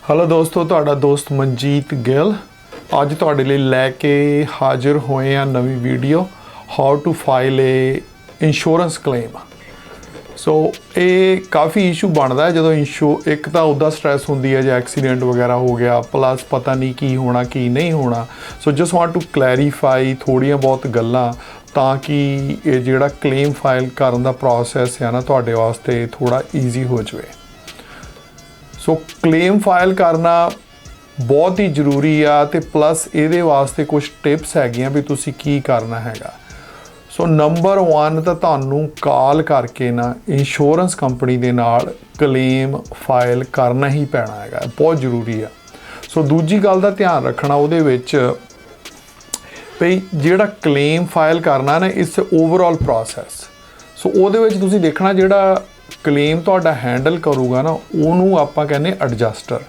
Hello दोस्तों, ਤੁਹਾਡਾ ਦੋਸਤ ਮਨਜੀਤ ਗਿੱਲ ਅੱਜ ਤੁਹਾਡੇ ਲਈ ਲੈ ਕੇ ਹਾਜ਼ਰ ਹੋਏ ਆ ਨਵੀਂ video how to file a insurance claim. So ਇਹ ਕਾਫੀ ਇਸ਼ੂ ਬਣਦਾ ਹੈ ਜਦੋਂ ਇੱਕ ਤਾਂ ਉਹਦਾ ਸਟ੍ਰੈਸ ਹੁੰਦੀ ਹੈ ਜੇ ਐਕਸੀਡੈਂਟ ਵਗੈਰਾ ਹੋ ਗਿਆ, ਪਲੱਸ ਪਤਾ ਨਹੀਂ ਕੀ ਹੋਣਾ ਕੀ ਨਹੀਂ ਹੋਣਾ। So just want to clarify ਥੋੜ੍ਹੀਆਂ ਬਹੁਤ ਗੱਲਾਂ ਤਾਂ ਕਿ ਇਹ ਜਿਹੜਾ ਕਲੇਮ ਫਾਈਲ ਕਰਨ ਦਾ ਪ੍ਰੋਸੈਸ ਹੈ ਨਾ ਤੁਹਾਡੇ ਵਾਸਤੇ ਥੋੜ੍ਹਾ ਈਜ਼ੀ ਹੋ ਜਾਵੇ। सो क्लेम फाइल करना बहुत ही जरूरी आ ते प्लस ये वास्ते कुछ टिप्स हैगियां भी तुसी की करना हैगा। सो नंबर 1 तो तुहानू कॉल करके ना इंश्योरेंस कंपनी दे नाल क्लेम फाइल करना ही पैना हैगा, बहुत जरूरी आ। सो दूजी गल दा ध्यान रखना उहदे विच भई जिहड़ा क्लेम फाइल करना ना इट्स ओवरऑल प्रोसैस। सो उहदे विच तुसी देखना जिहड़ा क्लेम तुहाडा हैंडल करूगा ना ਉਹਨੂੰ ਆਪਾਂ ਕਹਿੰਦੇ ਐਡਜਸਟਰ।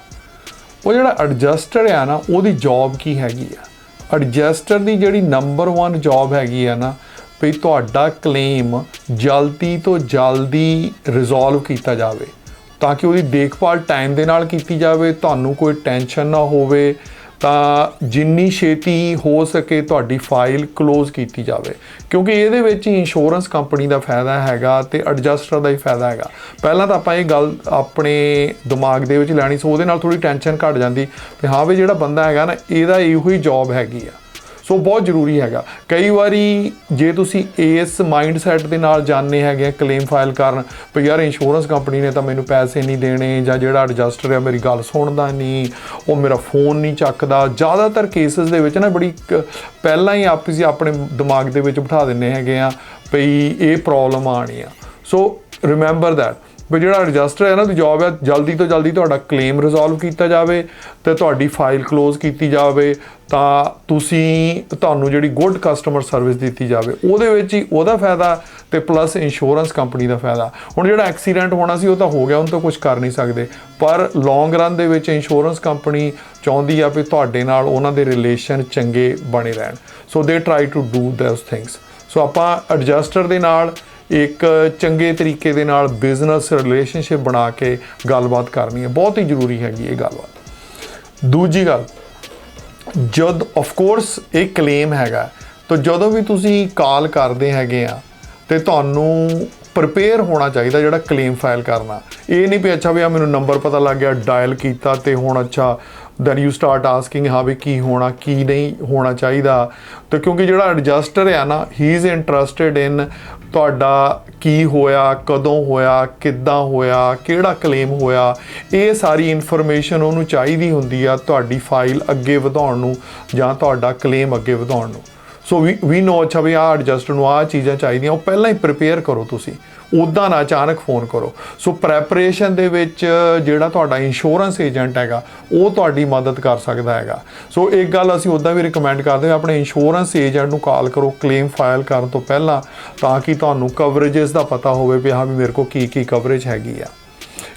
ਉਹ ਜਿਹੜਾ ਐਡਜਸਟਰ ਆ ਨਾ ਉਹਦੀ ਜੌਬ ਕੀ ਹੈਗੀ ਆ। ਐਡਜਸਟਰ ਦੀ ਜਿਹੜੀ ਨੰਬਰ 1 ਜੌਬ ਹੈਗੀ ਆ ਨਾ ਵੀ ਤੁਹਾਡਾ ਕਲੇਮ ਜਲਦੀ ਤੋਂ ਜਲਦੀ ਰਿਜ਼ੋਲਵ ਕੀਤਾ ਜਾਵੇ ਤਾਂ ਕਿ ਉਹਦੀ ਦੇਖਭਾਲ ਟਾਈਮ ਦੇ ਨਾਲ ਕੀਤੀ ਜਾਵੇ, ਤੁਹਾਨੂੰ ਕੋਈ ਟੈਨਸ਼ਨ ਨਾ ਹੋਵੇ, ਤਾਂ ਜਿੰਨੀ ਛੇਤੀ ਹੋ ਸਕੇ ਤੁਹਾਡੀ ਫਾਈਲ ਕਲੋਜ਼ ਕੀਤੀ ਜਾਵੇ। ਕਿਉਂਕਿ ਇਹਦੇ ਵਿੱਚ ਹੀ ਇੰਸ਼ੋਰੈਂਸ ਕੰਪਨੀ ਦਾ ਫਾਇਦਾ ਹੈਗਾ ਤੇ ਐਡਜਸਟਰ ਦਾ ਹੀ ਫਾਇਦਾ ਹੈਗਾ। ਪਹਿਲਾਂ ਤਾਂ ਆਪਾਂ ਇਹ ਗੱਲ ਆਪਣੇ ਦਿਮਾਗ ਦੇ ਵਿੱਚ ਲੈਣੀ, ਸੋ ਉਹਦੇ ਨਾਲ ਥੋੜੀ ਟੈਨਸ਼ਨ ਘਟ ਜਾਂਦੀ ਤੇ ਹਾਂ ਵੀ ਜਿਹੜਾ ਬੰਦਾ ਹੈਗਾ ਨਾ ਇਹਦਾ ਇਹੋ ਹੀ ਜੌਬ ਹੈਗੀ ਆ। ਸੋ ਬਹੁਤ ਜ਼ਰੂਰੀ ਹੈਗਾ। ਕਈ ਵਾਰੀ ਜੇ ਤੁਸੀਂ ਇਸ ਮਾਈਂਡ ਸੈਟ ਦੇ ਨਾਲ ਜਾਣੇ ਹੈਗੇ ਕਲੇਮ ਫਾਈਲ ਕਰਨ ਵੀ ਯਾਰ ਇੰਸ਼ੋਰੈਂਸ ਕੰਪਨੀ ਨੇ ਤਾਂ ਮੈਨੂੰ ਪੈਸੇ ਨਹੀਂ ਦੇਣੇ, ਜਾਂ ਜਿਹੜਾ ਐਡਜਸਟਰ ਆ ਮੇਰੀ ਗੱਲ ਸੁਣਦਾ ਨਹੀਂ, ਉਹ ਮੇਰਾ ਫੋਨ ਨਹੀਂ ਚੱਕਦਾ। ਜ਼ਿਆਦਾਤਰ ਕੇਸਿਸ ਦੇ ਵਿੱਚ ਨਾ ਬੜੀ ਪਹਿਲਾਂ ਹੀ ਅਸੀਂ ਆਪਣੇ ਦਿਮਾਗ ਦੇ ਵਿੱਚ ਬਿਠਾ ਦਿੰਦੇ ਹੈਗੇ ਆ ਵੀ ਇਹ ਪ੍ਰੋਬਲਮ ਆਉਣੀ ਆ। ਸੋ ਰਿਮੈਂਬਰ ਦੈਟ ਵੀ ਜਿਹੜਾ ਐਡਜਸਟਰ ਹੈ ਨਾ ਦੀ ਜੌਬ ਹੈ ਜਲਦੀ ਤੋਂ ਜਲਦੀ ਤੁਹਾਡਾ ਕਲੇਮ ਰਿਜ਼ੋਲਵ ਕੀਤਾ ਜਾਵੇ ਤੇ ਤੁਹਾਡੀ ਫਾਈਲ ਕਲੋਜ਼ ਕੀਤੀ ਜਾਵੇ ਤਾਂ ਤੁਹਾਨੂੰ ਜਿਹੜੀ ਗੁੱਡ ਕਸਟਮਰ ਸਰਵਿਸ ਦਿੱਤੀ ਜਾਵੇ। ਉਹਦੇ ਵਿੱਚ ਹੀ ਉਹਦਾ ਫਾਇਦਾ ਤੇ ਪਲੱਸ ਇੰਸ਼ੋਰੈਂਸ ਕੰਪਨੀ ਦਾ ਫਾਇਦਾ। ਹੁਣ ਜਿਹੜਾ ਐਕਸੀਡੈਂਟ ਹੋਣਾ ਸੀ ਉਹ ਤਾਂ ਹੋ ਗਿਆ, ਉਹਨੂੰ ਤਾਂ ਕੁਝ ਕਰ ਨਹੀਂ ਸਕਦੇ, ਪਰ ਲੌਂਗ ਰਨ ਦੇ ਵਿੱਚ ਇੰਸ਼ੋਰੈਂਸ ਕੰਪਨੀ ਚਾਹੁੰਦੀ ਆ ਵੀ ਤੁਹਾਡੇ ਨਾਲ ਉਹਨਾਂ ਦੇ ਰਿਲੇਸ਼ਨ ਚੰਗੇ ਬਣੇ ਰਹਿਣ। ਸੋ ਦੇ ਟਰਾਈ ਟੂ ਡੂ ਦੈਸ ਥਿੰਗਸ। ਸੋ ਆਪਾਂ ਐਡਜਸਟਰ ਦੇ ਨਾਲ ਇੱਕ ਚੰਗੇ ਤਰੀਕੇ ਦੇ ਨਾਲ ਬਿਜ਼ਨਸ ਰਿਲੇਸ਼ਨਸ਼ਿਪ ਬਣਾ ਕੇ ਗੱਲਬਾਤ ਕਰਨੀ ਹੈ, ਬਹੁਤ ਹੀ ਜ਼ਰੂਰੀ ਹੈਗੀ ਇਹ ਗੱਲਬਾਤ। ਦੂਜੀ ਗੱਲ, ਜਦ ਆਫ ਕੋਰਸ ਇਹ ਕਲੇਮ ਹੈਗਾ ਤਾਂ ਜਦੋਂ ਵੀ ਤੁਸੀਂ ਕਾਲ ਕਰਦੇ ਹੈਗੇ ਆ ਤੇ ਤੁਹਾਨੂੰ ਪ੍ਰਪੇਅਰ ਹੋਣਾ ਚਾਹੀਦਾ ਜਿਹੜਾ ਕਲੇਮ ਫਾਈਲ ਕਰਨਾ। ਇਹ ਨਹੀਂ ਵੀ ਅੱਛਾ ਵੀ ਆ ਮੈਨੂੰ ਨੰਬਰ ਪਤਾ ਲੱਗ ਗਿਆ ਡਾਇਲ ਕੀਤਾ ਤੇ ਹੁਣ ਅੱਛਾ ਦੈਨ ਯੂ ਸਟਾਰਟ ਆਸਕਿੰਗ ਹਾਂ ਵੀ ਕੀ ਹੋਣਾ ਕੀ ਨਹੀਂ ਹੋਣਾ ਚਾਹੀਦਾ। ਤੇ ਕਿਉਂਕਿ ਜਿਹੜਾ ਐਡਜਸਟਰ ਆ ਨਾ ਹੀ ਇਜ਼ ਇੰਟਰਸਟਿਡ ਇਨ ਤੁਹਾਡਾ ਕੀ ਹੋਇਆ, ਕਦੋਂ ਹੋਇਆ, ਕਿੱਦਾਂ ਹੋਇਆ, ਕਿਹੜਾ ਕਲੇਮ ਹੋਇਆ, ਇਹ ਸਾਰੀ ਇਨਫੋਰਮੇਸ਼ਨ ਉਹਨੂੰ ਚਾਹੀਦੀ ਹੁੰਦੀ ਆ ਤੁਹਾਡੀ ਫਾਈਲ ਅੱਗੇ ਵਧਾਉਣ ਨੂੰ ਜਾਂ ਤੁਹਾਡਾ ਕਲੇਮ ਅੱਗੇ ਵਧਾਉਣ ਨੂੰ। ਸੋ ਵੀ ਨੋ ਅੱਛਾ ਵੀ ਆਹ ਐਡਜਸਟਰ ਨੂੰ ਆਹ ਚੀਜ਼ਾਂ ਚਾਹੀਦੀਆਂ, ਉਹ ਪਹਿਲਾਂ ਹੀ ਪ੍ਰੀਪੇਅਰ ਕਰੋ ਤੁਸੀਂ, ਉੱਦਾਂ ਨਾ ਅਚਾਨਕ ਫੋਨ ਕਰੋ। ਸੋ ਪ੍ਰੈਪਰੇਸ਼ਨ ਦੇ ਵਿੱਚ ਜਿਹੜਾ ਤੁਹਾਡਾ ਇੰਸ਼ੋਰੈਂਸ ਏਜੰਟ ਹੈਗਾ ਉਹ ਤੁਹਾਡੀ ਮਦਦ ਕਰ ਸਕਦਾ ਹੈਗਾ। ਸੋ ਇੱਕ ਗੱਲ ਅਸੀਂ ਉੱਦਾਂ ਵੀ ਰਿਕਮੈਂਡ ਕਰਦੇ ਹਾਂ ਆਪਣੇ ਇੰਸ਼ੋਰੈਂਸ ਏਜੰਟ ਨੂੰ ਕਾਲ ਕਰੋ ਕਲੇਮ ਫਾਈਲ ਕਰਨ ਤੋਂ ਪਹਿਲਾਂ ਤਾਂ ਕਿ ਤੁਹਾਨੂੰ ਕਵਰੇਜਸ ਦਾ ਪਤਾ ਹੋਵੇ ਵੀ ਹਾਂ ਵੀ ਮੇਰੇ ਕੋਲ ਕੀ ਕੀ ਕਵਰੇਜ ਹੈਗੀ ਆ।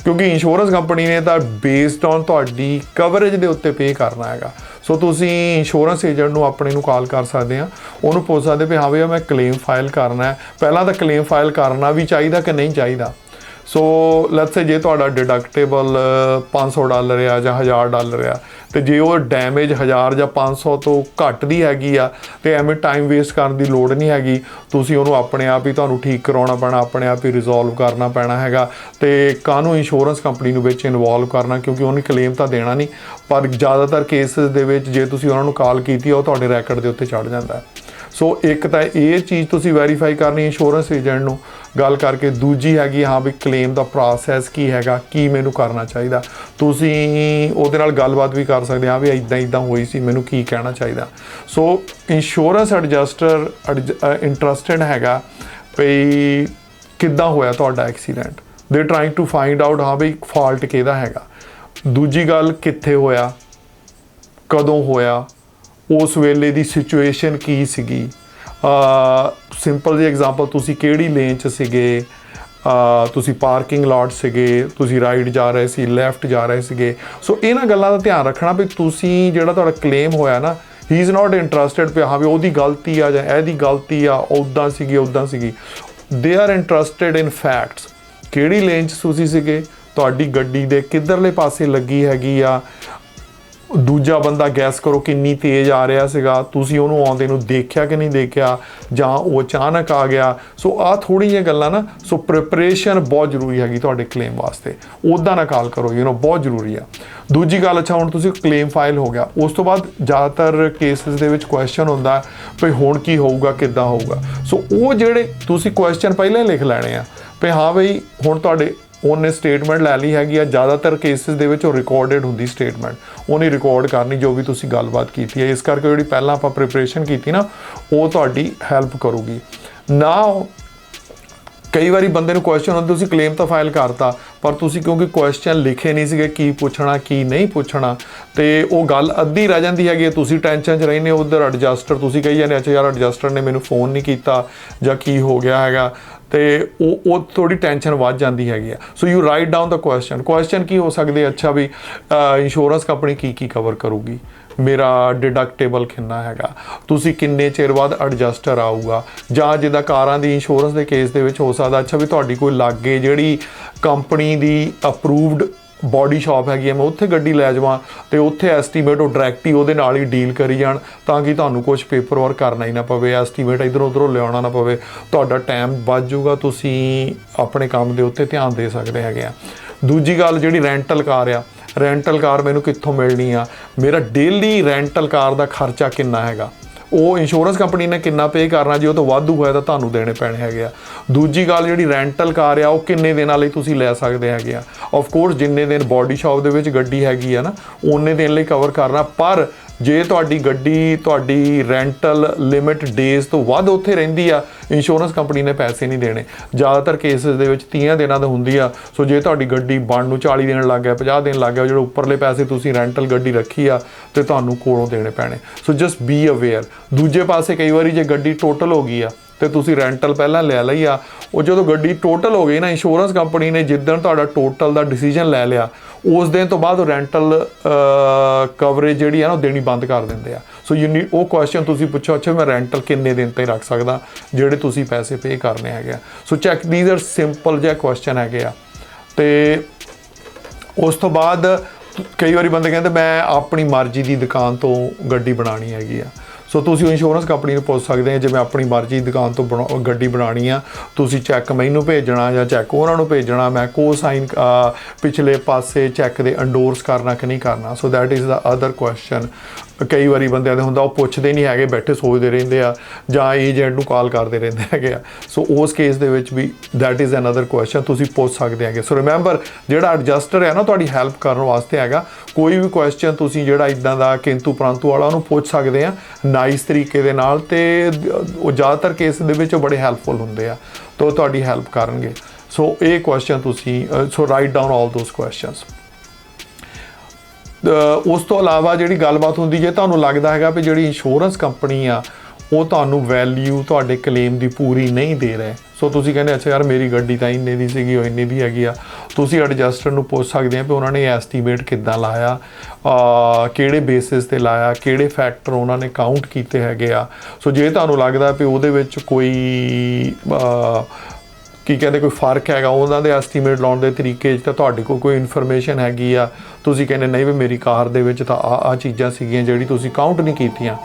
ਕਿਉਂਕਿ ਇੰਸ਼ੋਰੈਂਸ ਕੰਪਨੀ ਨੇ ਤਾਂ ਬੇਸਡ ਔਨ ਤੁਹਾਡੀ ਕਵਰੇਜ ਦੇ ਉੱਤੇ ਪੇ ਕਰਨਾ ਹੈਗਾ। ਸੋ ਤੁਸੀਂ ਇੰਸ਼ੋਰੈਂਸ ਏਜੰਟ ਨੂੰ ਆਪਣੇ ਨੂੰ ਕਾਲ ਕਰ ਸਕਦੇ ਆ, ਉਹਨੂੰ ਪੁੱਛ ਸਕਦੇ ਵੀ ਹਾਂ ਵੀ ਮੈਂ ਕਲੇਮ ਫਾਈਲ ਕਰਨਾ ਹੈ। ਪਹਿਲਾਂ ਤਾਂ ਕਲੇਮ ਫਾਈਲ ਕਰਨਾ ਵੀ ਚਾਹੀਦਾ ਕਿ ਨਹੀਂ ਚਾਹੀਦਾ। ਸੋ ਲੈਟਸ ਸੇ ਜੇ ਤੁਹਾਡਾ ਡਿਡਕਟੇਬਲ $500 ਆ ਜਾਂ $1000 ਆ ਤੇ ਜੇ ਉਹ ਡੈਮੇਜ 1000 ਜਾਂ 500 ਤੋਂ ਘੱਟ ਦੀ ਹੈਗੀ ਆ ਤੇ ਐਵੇਂ ਟਾਈਮ ਵੇਸਟ ਕਰਨ ਦੀ ਲੋੜ ਨਹੀਂ ਹੈਗੀ। ਤੁਸੀਂ ਉਹਨੂੰ ਆਪਣੇ ਆਪ ਹੀ ਤੁਹਾਨੂੰ ਠੀਕ ਕਰਾਉਣਾ ਪੈਣਾ, ਆਪਣੇ ਆਪ ਹੀ ਰਿਜ਼ੋਲਵ ਕਰਨਾ ਪੈਣਾ ਹੈਗਾ ਤੇ ਕਾਹਨੂੰ ਇੰਸ਼ੋਰੈਂਸ ਕੰਪਨੀ ਨੂੰ ਵਿੱਚ ਇਨਵੋਲਵ ਕਰਨਾ, ਕਿਉਂਕਿ ਉਹਨੇ ਕਲੇਮ ਤਾਂ ਦੇਣਾ ਨਹੀਂ। ਪਰ ਜ਼ਿਆਦਾਤਰ ਕੇਸਿਸ ਦੇ ਵਿੱਚ ਜੇ ਤੁਸੀਂ ਉਹਨਾਂ ਨੂੰ ਕਾਲ ਕੀਤੀ ਉਹ ਤੁਹਾਡੇ ਰੈਕਡ ਦੇ ਉੱਤੇ ਚੜ੍ਹ ਜਾਂਦਾ। ਸੋ ਇੱਕ ਤਾਂ ਇਹ ਚੀਜ਼ ਤੁਸੀਂ ਵੈਰੀਫਾਈ ਕਰਨੀ ਇੰਸ਼ੋਰੈਂਸ ਏਜੰਟ ਨੂੰ ਗੱਲ ਕਰਕੇ। ਦੂਜੀ ਹੈਗੀ ਹਾਂ ਵੀ ਕਲੇਮ ਦਾ ਪ੍ਰੋਸੈਸ ਕੀ ਹੈਗਾ, ਕੀ ਮੈਨੂੰ ਕਰਨਾ ਚਾਹੀਦਾ। ਤੁਸੀਂ ਉਹਦੇ ਨਾਲ ਗੱਲਬਾਤ ਵੀ ਕਰ ਸਕਦੇ ਹਾਂ ਵੀ ਇੱਦਾਂ ਹੋਈ ਸੀ, ਮੈਨੂੰ ਕੀ ਕਹਿਣਾ ਚਾਹੀਦਾ। ਸੋ ਇੰਸ਼ੋਰੈਂਸ ਐਡਜਸਟਰ ਇੰਟਰਸਟਿਡ ਹੈਗਾ ਵੀ ਕਿੱਦਾਂ ਹੋਇਆ ਤੁਹਾਡਾ ਐਕਸੀਡੈਂਟ। ਦੇ ਟਰਾਈਂਗ ਟੂ ਫਾਈਂਡ ਆਊਟ ਹਾਂ ਵੀ ਫਾਲਟ ਕਿਹਦਾ ਹੈਗਾ। ਦੂਜੀ ਗੱਲ ਕਿੱਥੇ ਹੋਇਆ, ਕਦੋਂ ਹੋਇਆ, ਉਸ ਵੇਲੇ ਦੀ ਸਿਚੁਏਸ਼ਨ ਕੀ ਸੀਗੀ। ਸਿੰਪਲ ਜਿਹੀ ਐਗਜ਼ਾਮਪਲ, ਤੁਸੀਂ ਕਿਹੜੀ ਲੇਨ 'ਚ ਸੀਗੇ, ਤੁਸੀਂ ਪਾਰਕਿੰਗ ਲਾਟ ਸੀਗੇ, ਤੁਸੀਂ ਰਾਈਟ ਜਾ ਰਹੇ ਸੀ, ਲੈਫਟ ਜਾ ਰਹੇ ਸੀਗੇ। ਸੋ ਇਹਨਾਂ ਗੱਲਾਂ ਦਾ ਧਿਆਨ ਰੱਖਣਾ ਵੀ ਤੁਸੀਂ ਜਿਹੜਾ ਤੁਹਾਡਾ ਕਲੇਮ ਹੋਇਆ ਨਾ ਹੀ ਇਜ਼ ਨਾਟ ਇੰਟਰਸਟਿਡ ਵੀ ਹਾਂ ਵੀ ਉਹਦੀ ਗਲਤੀ ਆ ਜਾਂ ਇਹਦੀ ਗਲਤੀ ਆ, ਉੱਦਾਂ ਸੀਗੀ। They are interested in facts. ਕਿਹੜੀ ਲੇਨ 'ਚ ਤੁਸੀਂ ਸੀਗੇ, ਤੁਹਾਡੀ ਗੱਡੀ ਦੇ ਕਿੱਧਰਲੇ ਪਾਸੇ ਲੱਗੀ ਹੈਗੀ ਆ, ਦੂਜਾ ਬੰਦਾ ਗੈਸ ਕਰੋ ਕਿੰਨੀ ਤੇਜ਼ ਆ ਰਿਹਾ ਸੀਗਾ, ਤੁਸੀਂ ਉਹਨੂੰ ਆਉਂਦੇ ਨੂੰ ਦੇਖਿਆ ਕਿ ਨਹੀਂ ਦੇਖਿਆ, ਜਾਂ ਉਹ ਅਚਾਨਕ ਆ ਗਿਆ। ਸੋ ਆਹ ਥੋੜ੍ਹੀਆਂ ਜਿਹੀਆਂ ਗੱਲਾਂ ਨਾ, ਸੋ ਪ੍ਰਿਪਰੇਸ਼ਨ ਬਹੁਤ ਜ਼ਰੂਰੀ ਹੈਗੀ ਤੁਹਾਡੇ ਕਲੇਮ ਵਾਸਤੇ। ਉੱਦਾਂ ਨਾ ਕਾਲ ਕਰੋ, ਬਹੁਤ ਜ਼ਰੂਰੀ ਆ। ਦੂਜੀ ਗੱਲ, ਅੱਛਾ ਹੁਣ ਤੁਸੀਂ ਕਲੇਮ ਫਾਈਲ ਹੋ ਗਿਆ, ਉਸ ਤੋਂ ਬਾਅਦ ਜ਼ਿਆਦਾਤਰ ਕੇਸਿਸ ਦੇ ਵਿੱਚ ਕੁਐਸਚਨ ਹੁੰਦਾ ਵੀ ਹੁਣ ਕੀ ਹੋਊਗਾ, ਕਿੱਦਾਂ ਹੋਊਗਾ। ਸੋ ਉਹ ਜਿਹੜੇ ਤੁਸੀਂ ਕੁਐਸਚਨ ਪਹਿਲਾਂ ਲਿਖ ਲੈਣੇ ਆ ਵੀ ਹਾਂ ਬਈ ਹੁਣ ਤੁਹਾਡੇ ਉਹਨੇ ਸਟੇਟਮੈਂਟ ਲੈ ਲਈ ਹੈਗੀ ਆ। ਜ਼ਿਆਦਾਤਰ ਕੇਸਿਸ ਦੇ ਵਿੱਚ ਉਹ ਰਿਕਾਰਡਡ ਹੁੰਦੀ ਸਟੇਟਮੈਂਟ, ਉਹਨੇ ਰਿਕਾਰਡ ਕਰਨੀ ਜੋ ਵੀ ਤੁਸੀਂ ਗੱਲਬਾਤ ਕੀਤੀ ਹੈ। ਇਸ ਕਰਕੇ ਜਿਹੜੀ ਪਹਿਲਾਂ ਆਪਾਂ ਪ੍ਰਿਪਰੇਸ਼ਨ ਕੀਤੀ ਨਾ, ਉਹ ਤੁਹਾਡੀ ਹੈਲਪ ਕਰੂਗੀ ਨਾ। ਕਈ ਵਾਰੀ ਬੰਦੇ ਨੂੰ ਕੁਐਸਚਨ ਹੁੰਦਾ, ਤੁਸੀਂ ਕਲੇਮ ਤਾਂ ਫਾਈਲ ਕਰਤਾ ਪਰ ਤੁਸੀਂ ਕਿਉਂਕਿ ਕੁਐਸਚਨ ਲਿਖੇ ਨਹੀਂ ਸੀਗੇ ਕੀ ਪੁੱਛਣਾ ਕੀ ਨਹੀਂ ਪੁੱਛਣਾ, ਤੇ ਉਹ ਗੱਲ ਅੱਧੀ ਰਹਿ ਜਾਂਦੀ ਹੈਗੀ। ਤੁਸੀਂ ਟੈਨਸ਼ਨ 'ਚ ਰਹਿੰਦੇ ਹੋ, ਉੱਧਰ ਐਡਜਸਟਰ ਤੁਸੀਂ ਕਹੀ ਜਾਂਦੇ ਅੱਛਾ ਯਾਰ ਐਡਜਸਟਰ ਨੇ ਮੈਨੂੰ ਫੋਨ ਨਹੀਂ ਕੀਤਾ ਜਾਂ ਕੀ ਹੋ ਗਿਆ ਹੈਗਾ, ਤੇ ਉਹ ਥੋੜੀ ਟੈਨਸ਼ਨ ਵੱਧ ਜਾਂਦੀ ਹੈਗੀ ਆ। ਸੋ ਯੂ ਰਾਈਟ ਡਾਊਨ ਦਾ ਕੁਐਸਚਨ ਕੀ ਹੋ ਸਕਦੇ, ਅੱਛਾ ਵੀ ਇੰਸ਼ੋਰੈਂਸ ਕੰਪਨੀ ਕੀ ਕਵਰ ਕਰੂਗੀ, ਮੇਰਾ ਡਿਡਕਟੇਬਲ ਕਿੰਨਾ ਹੈਗਾ, ਤੁਸੀਂ ਕਿੰਨੇ ਚਿਰ ਬਾਅਦ ਐਡਜਸਟਰ ਆਊਗਾ, ਜਾਂ ਜਿੱਦਾਂ ਕਾਰਾਂ ਦੀ ਇੰਸ਼ੋਰੈਂਸ ਦੇ ਕੇਸ ਦੇ ਵਿੱਚ ਹੋ ਸਕਦਾ ਅੱਛਾ ਵੀ ਤੁਹਾਡੀ ਕੋਈ ਲਾਗੇ ਜਿਹੜੀ ਕੰਪਨੀ ਦੀ ਅਪਰੂਵਡ ਬੋਡੀ ਸ਼ਾਪ ਹੈਗੀ ਹੈ, ਮੈਂ ਉੱਥੇ ਗੱਡੀ ਲੈ ਜਾਵਾਂ ਅਤੇ ਉੱਥੇ ਐਸਟੀਮੇਟ ਉਹ ਡਾਇਰੈਕਟ ਹੀ ਉਹਦੇ ਨਾਲ ਹੀ ਡੀਲ ਕਰੀ ਜਾਣ, ਤਾਂ ਕਿ ਤੁਹਾਨੂੰ ਕੁਛ ਪੇਪਰ ਵਰਕ ਕਰਨਾ ਹੀ ਨਾ ਪਵੇ, ਐਸਟੀਮੇਟ ਇੱਧਰੋਂ ਉੱਧਰੋਂ ਲਿਆਉਣਾ ਨਾ ਪਵੇ, ਤੁਹਾਡਾ ਟਾਈਮ ਬਚ ਜਾਊਗਾ, ਤੁਸੀਂ ਆਪਣੇ ਕੰਮ ਦੇ ਉੱਤੇ ਧਿਆਨ ਦੇ ਸਕਦੇ ਹੈਗੇ ਆ। ਦੂਜੀ ਗੱਲ ਜਿਹੜੀ ਰੈਂਟਲ ਕਾਰ ਆ, ਰੈਂਟਲ ਕਾਰ ਮੈਨੂੰ ਕਿੱਥੋਂ ਮਿਲਣੀ ਆ, ਮੇਰਾ ਡੇਲੀ ਰੈਂਟਲ ਕਾਰ ਦਾ ਖਰਚਾ ਕਿੰਨਾ ਹੈਗਾ, ਉਹ ਇੰਸ਼ੋਰੈਂਸ ਕੰਪਨੀ ਨੇ ਕਿੰਨਾ ਪੇ ਕਰਨਾ, ਜੇ ਉਹ ਤੋਂ ਵਾਧੂ ਹੋਇਆ ਤਾਂ ਤੁਹਾਨੂੰ ਦੇਣੇ ਪੈਣੇ ਹੈਗੇ ਆ। ਦੂਜੀ ਗੱਲ ਜਿਹੜੀ ਰੈਂਟਲ ਕਾਰ ਆ ਉਹ ਕਿੰਨੇ ਦਿਨਾਂ ਲਈ ਤੁਸੀਂ ਲੈ ਸਕਦੇ ਹੈਗੇ ਆ। ਆਫ ਕੋਰਸ ਜਿੰਨੇ ਦਿਨ ਬੋਡੀ ਸ਼ਾਪ ਦੇ ਵਿੱਚ ਗੱਡੀ ਹੈਗੀ ਆ ਨਾ, ਉਨੇ ਦਿਨ ਲਈ ਕਵਰ ਕਰਨਾ, ਪਰ ਜੇ ਤੁਹਾਡੀ ਗੱਡੀ ਤੁਹਾਡੀ ਰੈਂਟਲ ਲਿਮਿਟ ਡੇਜ਼ ਤੋਂ ਵੱਧ ਉੱਥੇ ਰਹਿੰਦੀ ਆ, ਇੰਸ਼ੋਰੈਂਸ ਕੰਪਨੀ ਨੇ ਪੈਸੇ ਨਹੀਂ ਦੇਣੇ। ਜ਼ਿਆਦਾਤਰ ਕੇਸਿਸ ਦੇ ਵਿੱਚ 30 ਦਿਨਾਂ ਦਾ ਹੁੰਦੀ ਆ। ਸੋ ਜੇ ਤੁਹਾਡੀ ਗੱਡੀ ਬਣਨ ਨੂੰ 40 ਦਿਨ ਲੱਗ ਗਿਆ, 50 ਦਿਨ ਲੱਗ ਗਿਆ, ਜਿਹੜੇ ਉੱਪਰਲੇ ਪੈਸੇ ਤੁਸੀਂ ਰੈਂਟਲ ਗੱਡੀ ਰੱਖੀ ਆ ਤੇ ਤੁਹਾਨੂੰ ਕੋਲੋਂ ਦੇਣੇ ਪੈਣੇ। ਸੋ ਜਸਟ ਬੀ ਅਵੇਅਰ। ਦੂਜੇ ਪਾਸੇ ਕਈ ਵਾਰੀ ਜੇ ਗੱਡੀ ਟੋਟਲ ਹੋ ਗਈ ਆ ਤੇ ਤੁਸੀਂ ਰੈਂਟਲ ਪਹਿਲਾਂ ਲੈ ਲਈ ਆ, ਉਹ ਜਦੋਂ ਗੱਡੀ ਟੋਟਲ ਹੋ ਗਈ ਨਾ, ਇੰਸ਼ੋਰੈਂਸ ਕੰਪਨੀ ਨੇ ਜਿੱਦਣ ਤੁਹਾਡਾ ਟੋਟਲ ਦਾ ਡਿਸੀਜਨ ਲੈ ਲਿਆ, ਉਸ ਦਿਨ ਤੋਂ ਬਾਅਦ ਉਹ ਰੈਂਟਲ ਕਵਰੇਜ ਜਿਹੜੀ ਆ ਨਾ ਉਹ ਦੇਣੀ ਬੰਦ ਕਰ ਦਿੰਦੇ ਆ। ਸੋ ਯੂ ਨੀਡ ਉਹ ਕੁਐਸਚਨ ਤੁਸੀਂ ਪੁੱਛੋ, ਅੱਛਾ ਮੈਂ ਰੈਂਟਲ ਕਿੰਨੇ ਦਿਨ ਤੇ ਰੱਖ ਸਕਦਾ ਜਿਹੜੇ ਤੁਸੀਂ ਪੈਸੇ ਪੇ ਕਰਨੇ ਹੈਗੇ ਆ। ਸੋ ਚੈੱਕ ਦੀਜ਼ ਆਰ ਸਿੰਪਲ ਜਿਹਾ ਕੁਐਸਚਨ ਹੈਗੇ ਆ। ਤੇ ਉਸ ਤੋਂ ਬਾਅਦ ਕਈ ਵਾਰੀ ਬੰਦੇ ਕਹਿੰਦੇ ਮੈਂ ਆਪਣੀ ਮਰਜ਼ੀ ਦੀ ਦੁਕਾਨ ਤੋਂ ਗੱਡੀ ਬਣਾਉਣੀ ਹੈਗੀ ਆ। ਸੋ ਤੁਸੀਂ ਇੰਸ਼ੋਰੈਂਸ ਕੰਪਨੀ ਨੂੰ ਪੁੱਛ ਸਕਦੇ ਆ, ਜੇ ਮੈਂ ਆਪਣੀ ਮਰਜ਼ੀ ਦੀ ਦੁਕਾਨ ਤੋਂ ਗੱਡੀ ਬਣਾਉਣੀ ਆ, ਤੁਸੀਂ ਚੈੱਕ ਮੈਨੂੰ ਭੇਜਣਾ ਜਾਂ ਚੈੱਕ ਉਹਨਾਂ ਨੂੰ ਭੇਜਣਾ, ਮੈਂ ਸਾਈਨ ਪਿਛਲੇ ਪਾਸੇ ਚੈੱਕ ਦੇ ਐਂਡੋਰਸ ਕਰਨਾ ਕਿ ਨਹੀਂ ਕਰਨਾ। So that is the other question. ਕਈ ਵਾਰੀ ਬੰਦਿਆਂ ਦੇ ਹੁੰਦਾ ਉਹ ਪੁੱਛਦੇ ਨਹੀਂ ਹੈਗੇ, ਬੈਠੇ ਸੋਚਦੇ ਰਹਿੰਦੇ ਆ ਜਾਂ ਏਜੰਟ ਨੂੰ ਕਾਲ ਕਰਦੇ ਰਹਿੰਦੇ ਹੈਗੇ ਆ। ਸੋ ਉਸ ਕੇਸ ਦੇ ਵਿੱਚ ਵੀ ਦੈਟ ਇਜ਼ ਅਨਦਰ ਕੁਐਸਚਨ, ਤੁਸੀਂ ਪੁੱਛ ਸਕਦੇ ਹੈਗੇ। ਸੋ ਰਿਮੈਂਬਰ ਜਿਹੜਾ ਐਡਜਸਟਰ ਹੈ ਨਾ ਤੁਹਾਡੀ ਹੈਲਪ ਕਰਨ ਵਾਸਤੇ ਹੈਗਾ। ਕੋਈ ਵੀ ਕੁਐਸਚਨ ਤੁਸੀਂ ਜਿਹੜਾ ਇੱਦਾਂ ਦਾ ਕਿੰਤੂ ਪਰੰਤੂ ਵਾਲਾ ਉਹਨੂੰ ਪੁੱਛ ਸਕਦੇ ਆ ਨਾਈਸ ਤਰੀਕੇ ਦੇ ਨਾਲ, ਤੇ ਉਹ ਜ਼ਿਆਦਾਤਰ ਕੇਸ ਦੇ ਵਿੱਚ ਉਹ ਬੜੇ ਹੈਲਪਫੁਲ ਹੁੰਦੇ ਆ, ਤਾਂ ਉਹ ਤੁਹਾਡੀ ਹੈਲਪ ਕਰਨਗੇ। ਸੋ ਇਹ ਕੁਐਸਚਨ ਤੁਸੀਂ ਸੋ right down all those questions. ਉਸ ਤੋਂ ਇਲਾਵਾ ਜਿਹੜੀ ਗੱਲਬਾਤ ਹੁੰਦੀ, ਜੇ ਤੁਹਾਨੂੰ ਲੱਗਦਾ ਹੈਗਾ ਵੀ ਜਿਹੜੀ ਇੰਸ਼ੋਰੈਂਸ ਕੰਪਨੀ ਆ ਉਹ ਤੁਹਾਨੂੰ ਵੈਲਿਊ ਤੁਹਾਡੇ ਕਲੇਮ ਦੀ ਪੂਰੀ ਨਹੀਂ ਦੇ ਰਹੇ, ਸੋ ਤੁਸੀਂ ਕਹਿੰਦੇ ਅੱਛਾ ਯਾਰ ਮੇਰੀ ਗੱਡੀ ਤਾਂ ਇੰਨੇ ਦੀ ਸੀਗੀ, ਉਹ ਇੰਨੇ ਦੀ ਹੈਗੀ ਆ, ਤੁਸੀਂ ਐਡਜਸਟਰ ਨੂੰ ਪੁੱਛ ਸਕਦੇ ਆ ਵੀ ਉਹਨਾਂ ਨੇ ਐਸਟੀਮੇਟ ਕਿੱਦਾਂ ਲਾਇਆ, ਕਿਹੜੇ ਬੇਸਿਸ ਤੇ ਲਾਇਆ, ਕਿਹੜੇ ਫੈਕਟਰ ਉਹਨਾਂ ਨੇ ਕਾਊਂਟ ਕੀਤੇ ਹੈਗੇ ਆ। ਸੋ ਜੇ ਤੁਹਾਨੂੰ ਲੱਗਦਾ ਵੀ ਉਹਦੇ ਵਿੱਚ ਕੋਈ ਕੀ ਕਹਿੰਦੇ ਕੋਈ ਫਰਕ ਹੈਗਾ ਉਹਨਾਂ ਦੇ ਐਸਟੀਮੇਟ ਲਾਉਣ ਦੇ ਤਰੀਕੇ 'ਚ, ਤਾਂ ਤੁਹਾਡੇ ਕੋਲ ਕੋਈ ਇਨਫੋਰਮੇਸ਼ਨ ਹੈਗੀ ਆ, ਤੁਸੀਂ ਕਹਿੰਦੇ ਨਹੀਂ ਵੀ ਮੇਰੀ ਕਾਰ ਦੇ ਵਿੱਚ ਤਾਂ ਆਹ ਚੀਜ਼ਾਂ ਸੀਗੀਆਂ ਜਿਹੜੀ ਤੁਸੀਂ ਕਾਊਂਟ ਨਹੀਂ ਕੀਤੀਆਂ,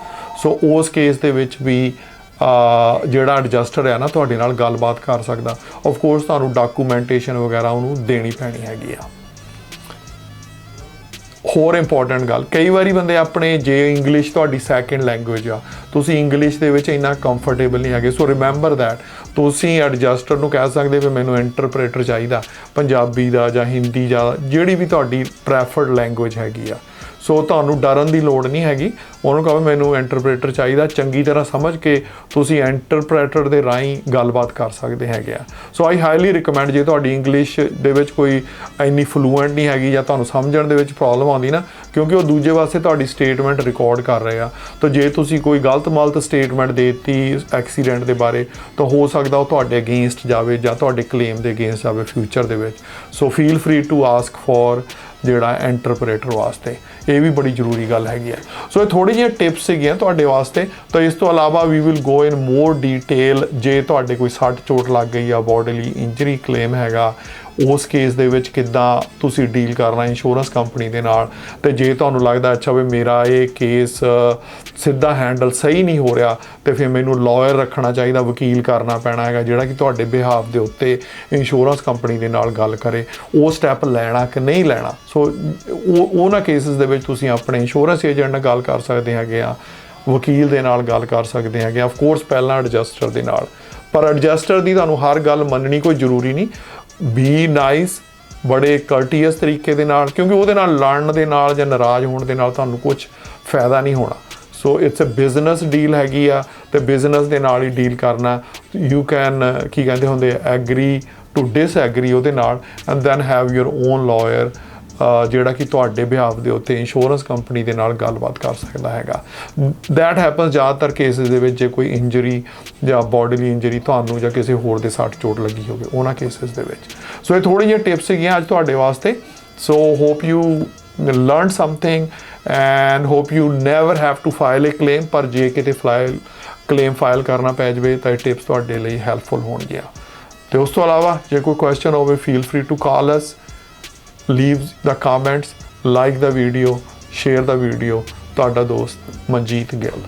ਸੋ ਉਸ ਕੇਸ ਦੇ ਵਿੱਚ ਵੀ ਜਿਹੜਾ ਐਡਜਸਟਰ ਹੈ ਨਾ ਤੁਹਾਡੇ ਨਾਲ ਗੱਲਬਾਤ ਕਰ ਸਕਦਾ। ਆਫ ਕੋਰਸ ਤੁਹਾਨੂੰ ਡਾਕੂਮੈਂਟੇਸ਼ਨ ਵਗੈਰਾ ਉਹਨੂੰ ਦੇਣੀ ਪੈਣੀ ਹੈਗੀ ਆ। ਹੋਰ ਇੰਪੋਰਟੈਂਟ ਗੱਲ, ਕਈ ਵਾਰੀ ਬੰਦੇ ਆਪਣੇ ਜੇ ਇੰਗਲਿਸ਼ ਤੁਹਾਡੀ ਸੈਕਿੰਡ ਲੈਂਗੁਏਜ ਆ, ਤੁਸੀਂ ਇੰਗਲਿਸ਼ ਦੇ ਵਿੱਚ ਇੰਨਾ ਕੰਫਰਟੇਬਲ ਨਹੀਂ ਹੈਗੇ, ਸੋ ਰਿਮੈਂਬਰ ਦੈਟ ਤੁਸੀਂ ਐਡਜਸਟਰ ਨੂੰ ਕਹਿ ਸਕਦੇ ਵੀ ਮੈਨੂੰ ਇੰਟਰਪ੍ਰੇਟਰ ਚਾਹੀਦਾ ਪੰਜਾਬੀ ਦਾ ਜਾਂ ਹਿੰਦੀ ਜਾਂ ਜਿਹੜੀ ਵੀ ਤੁਹਾਡੀ ਪ੍ਰੈਫਰਡ ਲੈਂਗੁਏਜ ਹੈਗੀ ਆ। ਸੋ ਤੁਹਾਨੂੰ ਡਰਨ ਦੀ ਲੋੜ ਨਹੀਂ ਹੈਗੀ, ਉਹਨੂੰ ਕਹੋ ਮੈਨੂੰ ਇੰਟਰਪ੍ਰੇਟਰ ਚਾਹੀਦਾ, ਚੰਗੀ ਤਰ੍ਹਾਂ ਸਮਝ ਕੇ ਤੁਸੀਂ ਇੰਟਰਪ੍ਰੇਟਰ ਦੇ ਰਾਹੀਂ ਗੱਲਬਾਤ ਕਰ ਸਕਦੇ ਹੈਗੇ ਆ। ਸੋ ਆਈ ਹਾਈਲੀ ਰਿਕਮੈਂਡ, ਜੇ ਤੁਹਾਡੀ ਇੰਗਲਿਸ਼ ਦੇ ਵਿੱਚ ਕੋਈ ਇੰਨੀ ਫਲੂਐਂਟ ਨਹੀਂ ਹੈਗੀ ਜਾਂ ਤੁਹਾਨੂੰ ਸਮਝਣ ਦੇ ਵਿੱਚ ਪ੍ਰੋਬਲਮ ਆਉਂਦੀ ਨਾ, ਕਿਉਂਕਿ ਉਹ ਦੂਜੇ ਪਾਸੇ ਤੁਹਾਡੀ ਸਟੇਟਮੈਂਟ ਰਿਕਾਰਡ ਕਰ ਰਹੇ ਆ, ਤਾਂ ਜੇ ਤੁਸੀਂ ਕੋਈ ਗਲਤ ਸਟੇਟਮੈਂਟ ਦੇ ਦਿੱਤੀ ਐਕਸੀਡੈਂਟ ਦੇ ਬਾਰੇ, ਤਾਂ ਹੋ ਸਕਦਾ ਉਹ ਤੁਹਾਡੇ ਅਗੇਂਸਟ ਜਾਵੇ ਜਾਂ ਤੁਹਾਡੇ ਕਲੇਮ ਦੇ ਅਗੇਂਸਟ ਜਾਵੇ ਫਿਊਚਰ ਦੇ ਵਿੱਚ। So feel free to ask for ਜਿਹੜਾ ਇੰਟਰਪ੍ਰੇਟਰ ਵਾਸਤੇ, ਇਹ ਵੀ ਬੜੀ ਜ਼ਰੂਰੀ ਗੱਲ ਹੈਗੀ ਹੈ। ਸੋ ਇਹ ਥੋੜ੍ਹੀ ਜਿਹੀ ਟਿਪਸ ਸੀਗੀਆਂ ਤੁਹਾਡੇ ਵਾਸਤੇ। ਤਾਂ ਇਸ ਤੋਂ ਇਲਾਵਾ we will go in more detail, ਜੇ ਤੁਹਾਡੇ ਕੋਈ ਸੱਟ ਚੋਟ ਲੱਗ ਗਈ ਆ, ਬੋਡੀਲੀ ਇੰਜਰੀ ਕਲੇਮ ਹੈਗਾ, ਉਸ ਕੇਸ ਦੇ ਵਿੱਚ ਕਿੱਦਾਂ ਤੁਸੀਂ ਡੀਲ ਕਰਨਾ ਇੰਸ਼ੋਰੈਂਸ ਕੰਪਨੀ ਦੇ ਨਾਲ। ਤੇ ਜੇ ਤੁਹਾਨੂੰ ਲੱਗਦਾ ਅੱਛਾ ਵੀ ਮੇਰਾ ਇਹ ਕੇਸ ਸਿੱਧਾ ਹੈਂਡਲ ਸਹੀ ਨਹੀਂ ਹੋ ਰਿਹਾ ਤੇ ਫਿਰ ਮੈਨੂੰ ਲਾਇਰ ਰੱਖਣਾ ਚਾਹੀਦਾ, ਵਕੀਲ ਕਰਨਾ ਪੈਣਾ ਹੈਗਾ ਜਿਹੜਾ ਕਿ ਤੁਹਾਡੇ ਬਿਹਾਫ ਦੇ ਉੱਤੇ ਇੰਸ਼ੋਰੈਂਸ ਕੰਪਨੀ ਦੇ ਨਾਲ ਗੱਲ ਕਰੇ, ਉਹ ਸਟੈਪ ਲੈਣਾ ਕਿ ਨਹੀਂ ਲੈਣਾ। ਸੋ ਉਹਨਾਂ ਕੇਸਿਸ ਦੇ ਵਿੱਚ ਤੁਸੀਂ ਆਪਣੇ ਇੰਸ਼ੋਰੈਂਸ ਏਜੰਟ ਨਾਲ ਗੱਲ ਕਰ ਸਕਦੇ ਹੈਗੇ ਆ, ਵਕੀਲ ਦੇ ਨਾਲ ਗੱਲ ਕਰ ਸਕਦੇ ਹੈਗੇ, ਆਫ ਕੋਰਸ ਪਹਿਲਾਂ ਐਡਜਸਟਰ ਦੇ ਨਾਲ। ਪਰ ਐਡਜਸਟਰ ਦੀ ਤੁਹਾਨੂੰ ਹਰ ਗੱਲ ਮੰਨਣੀ ਕੋਈ ਜ਼ਰੂਰੀ ਨਹੀਂ। ਬੀ ਨਾਈਸ, ਬੜੇ ਕਰਟੀਅਸ ਤਰੀਕੇ ਦੇ ਨਾਲ, ਕਿਉਂਕਿ ਉਹਦੇ ਨਾਲ ਲੜਨ ਦੇ ਨਾਲ ਜਾਂ ਨਾਰਾਜ਼ ਹੋਣ ਦੇ ਨਾਲ ਤੁਹਾਨੂੰ ਕੁਝ ਫਾਇਦਾ ਨਹੀਂ ਹੋਣਾ। So it's a business deal ਹੈਗੀ ਆ ਤੇ ਬਿਜ਼ਨਸ ਦੇ ਨਾਲ ਹੀ ਡੀਲ ਕਰਨਾ। ਯੂ ਕੈਨ ਕੀ ਕਹਿੰਦੇ ਹੁੰਦੇ ਐਗਰੀ ਟੂ ਡਿਸਐਗਰੀ ਉਹਦੇ ਨਾਲ, and then have your own lawyer ਜਿਹੜਾ ਕਿ ਤੁਹਾਡੇ ਬਿਹਾਫ ਦੇ ਉੱਤੇ ਇੰਸ਼ੋਰੈਂਸ ਕੰਪਨੀ ਦੇ ਨਾਲ ਗੱਲਬਾਤ ਕਰ ਸਕਦਾ ਹੈਗਾ। ਦੈਟ ਹੈਪਨਸ ਜ਼ਿਆਦਾਤਰ ਕੇਸਿਸ ਦੇ ਵਿੱਚ ਜੇ ਕੋਈ ਇੰਜਰੀ ਜਾਂ ਬੋਡੀਲੀ ਇੰਜਰੀ ਤੁਹਾਨੂੰ ਜਾਂ ਕਿਸੇ ਹੋਰ ਦੇ ਸੱਟ ਚੋਟ ਲੱਗੀ ਹੋਵੇ ਉਹਨਾਂ ਕੇਸਿਸ ਦੇ ਵਿੱਚ। ਸੋ ਇਹ ਥੋੜ੍ਹੀ ਜਿਹੀ ਟਿਪਸ ਹੈਗੀਆਂ ਅੱਜ ਤੁਹਾਡੇ ਵਾਸਤੇ। So hope you learn something and hope you never have to file a claim. ਪਰ ਜੇ ਕਿਤੇ ਕਲੇਮ ਫਾਈਲ ਕਰਨਾ ਪੈ ਜਾਵੇ ਤਾਂ ਇਹ ਟਿਪਸ ਤੁਹਾਡੇ ਲਈ ਹੈਲਪਫੁਲ ਹੋਣਗੀਆਂ। ਤੇ ਉਸ ਤੋਂ ਇਲਾਵਾ ਜੇ ਕੋਈ ਕੁਐਸਚਨ ਹੋਵੇ feel free to call us, leave the comments, like the video, share the video। ਤੁਹਾਡਾ ਦੋਸਤ ਮਨਜੀਤ ਗਿੱਲ।